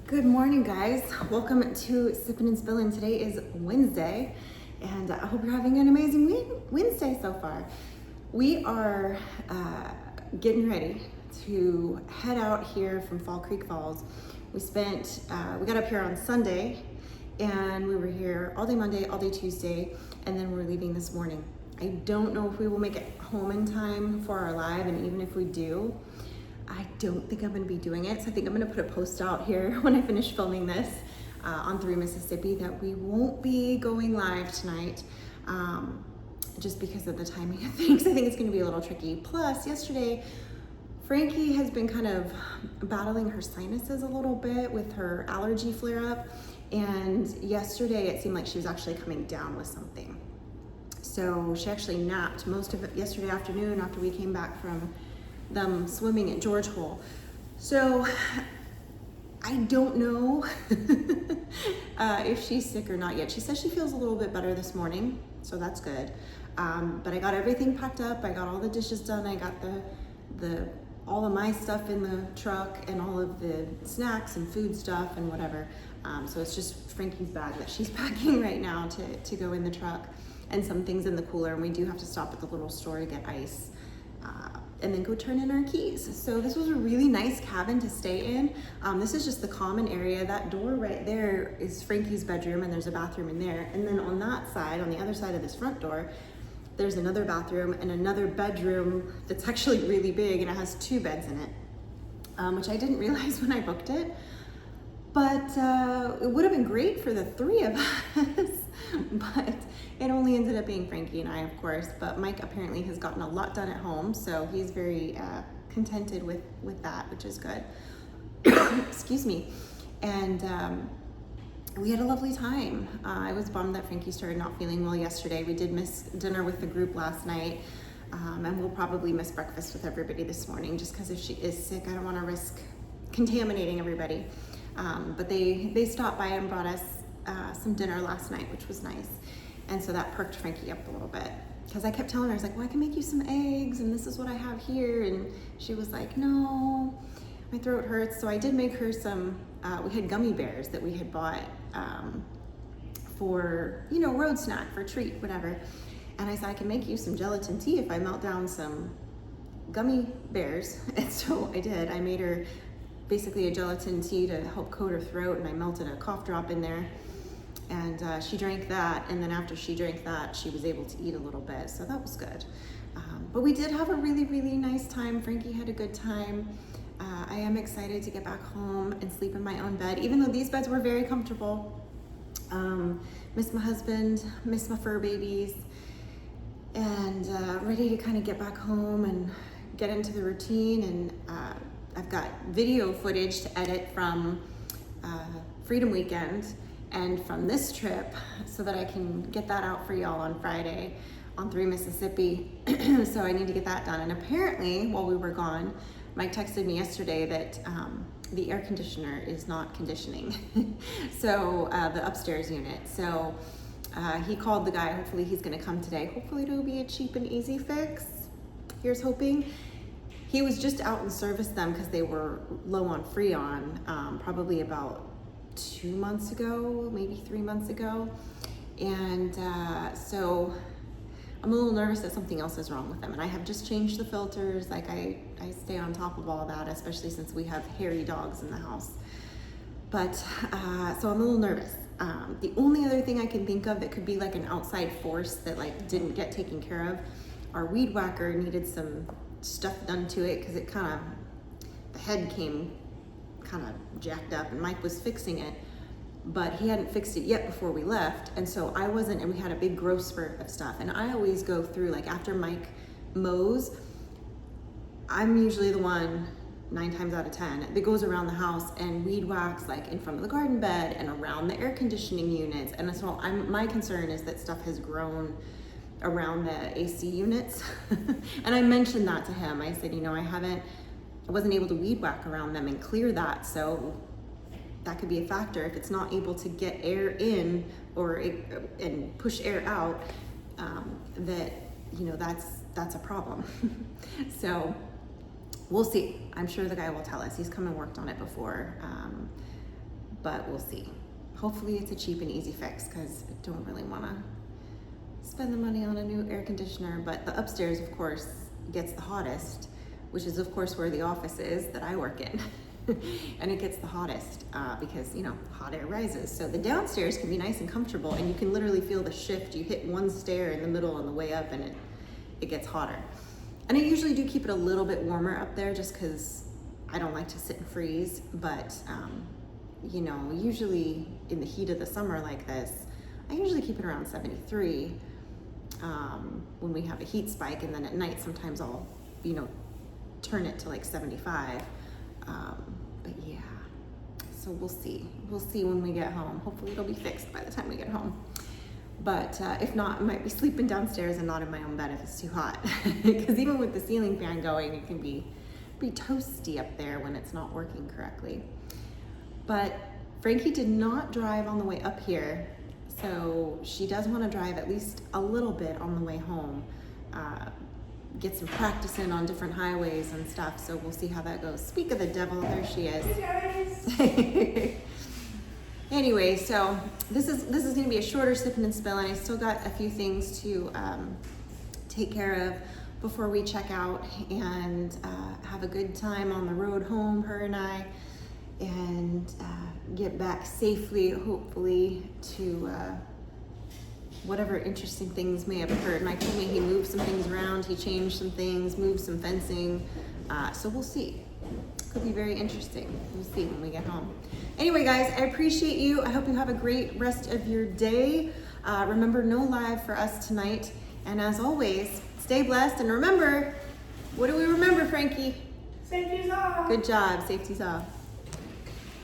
Good morning, guys. Welcome to Sippin' and Spillin'. Today is Wednesday, and I hope you're having an amazing Wednesday so far. We are getting ready to head out here from Fall Creek Falls. We got up here on Sunday, and we were here all day Monday, all day Tuesday, and then we're leaving this morning. I don't know if we will make it home in time for our live, and even if we do, I don't think I'm gonna be doing it. So I think I'm gonna put a post out here when I finish filming this on 3 Mississippi that we won't be going live tonight just because of the timing of things. I think it's gonna be a little tricky. Plus, yesterday, Frankie has been kind of battling her sinuses a little bit with her allergy flare up. And yesterday it seemed like she was actually coming down with something. So she actually napped most of it yesterday afternoon after we came back from them swimming at George Hole. So I don't know if she's sick or not yet. She says she feels a little bit better this morning, so that's good. But I got everything packed up. I got all the dishes done. I got all of my stuff in the truck and all of the snacks and food stuff and whatever. So it's just Frankie's bag that she's packing right now to go in the truck, and some things in the cooler. And we do have to stop at the little store to get ice. And then go turn in our keys. So this was a really nice cabin to stay in. This is just the common area. That door right there is Frankie's bedroom, and there's a bathroom in there. And then on that side, on the other side of this front door, there's another bathroom and another bedroom that's actually really big, and it has 2 beds in it, which I didn't realize when I booked it. But it would have been great for the 3 of us, but it only ended up being Frankie and I, of course. But Mike apparently has gotten a lot done at home, so he's very contented with that, which is good. Excuse me. And we had a lovely time. I was bummed that Frankie started not feeling well yesterday. We did miss dinner with the group last night, and we'll probably miss breakfast with everybody this morning, just because if she is sick, I don't want to risk contaminating everybody. But they stopped by and brought us some dinner last night, which was nice. And so that perked Frankie up a little bit. Because I kept telling her, I was like, well, I can make you some eggs, and this is what I have here. And she was like, no, my throat hurts. So I did make her some, we had gummy bears that we had bought for, road snack, for treat, whatever. And I said, I can make you some gelatin tea if I melt down some gummy bears. And so I did. I made her basically a gelatin tea to help coat her throat, and I melted a cough drop in there, and she drank that, and then after she drank that, she was able to eat a little bit, so that was good. But we did have a really, really nice time. Frankie had a good time. I am excited to get back home and sleep in my own bed, even though these beds were very comfortable. Miss my husband, miss my fur babies, and ready to kind of get back home and get into the routine. And I've got video footage to edit from Freedom Weekend and from this trip, so that I can get that out for y'all on Friday on 3 Mississippi. So I need to get that done. And apparently, while we were gone, Mike texted me yesterday that the air conditioner is not conditioning. So the upstairs unit. So he called the guy. Hopefully he's gonna come today. Hopefully it'll be a cheap and easy fix. Here's hoping. He was just out and serviced them because they were low on Freon, probably about 2 months ago, maybe 3 months ago. And so I'm a little nervous that something else is wrong with them. And I have just changed the filters. Like I stay on top of all that, especially since we have hairy dogs in the house. But so I'm a little nervous. The only other thing I can think of that could be like an outside force that like didn't get taken care of, our weed whacker needed some stuff done to it, because it the head came kind of jacked up, and Mike was fixing it, but he hadn't fixed it yet before we left. And so I wasn't, and we had a big growth spurt of stuff. And I always go through, like after Mike mows, I'm usually the one 9 times out of 10 that goes around the house and weed whacks, like in front of the garden bed and around the air conditioning units. And so my concern is that stuff has grown around the AC units. And I mentioned that to him. I said, I wasn't able to weed whack around them and clear that, so that could be a factor. If it's not able to get air in and push air out, that's a problem. So we'll see. I'm sure the guy will tell us. He's come and worked on it before. but we'll see. Hopefully it's a cheap and easy fix because I don't really want to spend the money on a new air conditioner. But the upstairs, of course, gets the hottest, which is of course where the office is that I work in. And it gets the hottest because, you know, hot air rises. So the downstairs can be nice and comfortable, and you can literally feel the shift. You hit one stair in the middle on the way up and it gets hotter. And I usually do keep it a little bit warmer up there just because I don't like to sit and freeze. But, you know, usually in the heat of the summer like this, I usually keep it around 73 when we have a heat spike. And then at night, sometimes I'll, you know, turn it to like 75. But yeah, so we'll see. We'll see when we get home. Hopefully it'll be fixed by the time we get home. But if not, I might be sleeping downstairs and not in my own bed if it's too hot. Because even with the ceiling fan going, it can be toasty up there when it's not working correctly. But Frankie did not drive on the way up here, so she does want to drive at least a little bit on the way home. Get some practice in on different highways and stuff, so we'll see how that goes. Speak of the devil, there she is. Hey guys. Anyway, so this is going to be a shorter Sippin' and Spillin'. I still got a few things to take care of before we check out and have a good time on the road home, her and I, and get back safely, hopefully, to whatever interesting things may have occurred. Mike told me he moved some things around, he changed some things, moved some fencing, so we'll see. Could be very interesting. We'll see when we get home. Anyway, guys, I appreciate you. I hope you have a great rest of your day. Remember, no live for us tonight. And as always, stay blessed. And remember, what do we remember, Frankie? Safety's off. Good job. Safety's off.